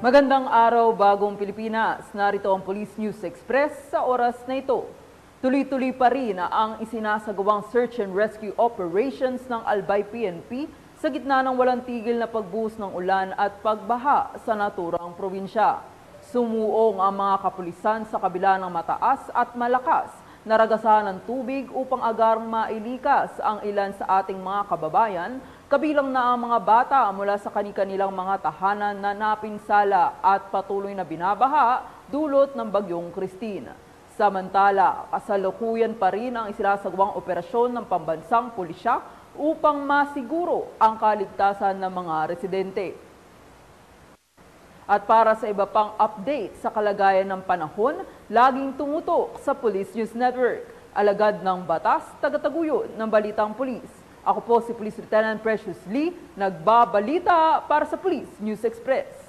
Magandang araw, Bagong Pilipinas. Narito ang Police News Express sa oras na ito. Tuloy-tuloy pa rin ang isinasagawang search and rescue operations ng Albay PNP sa gitna ng walang tigil na pagbuhos ng ulan at pagbaha sa naturang probinsya. Sumuong ang mga kapulisan sa kabila ng mataas at malakas na ragasan ng tubig upang agarang mailikas ang ilan sa ating mga kababayan, kabilang na ang mga bata mula sa kani-kanilang mga tahanan na napinsala at patuloy na binabaha dulot ng bagyong Christine. Samantala, kasalukuyan pa rin ang isinasagawang operasyon ng pambansang pulisya upang masiguro ang kaligtasan ng mga residente. At para sa iba pang update sa kalagayan ng panahon, laging tumutok sa Police News Network. Alagad ng batas, tagataguyod ng Balitang Pulis. Ako po si Police Lieutenant Precious Lee, nagbabalita para sa Police News Express.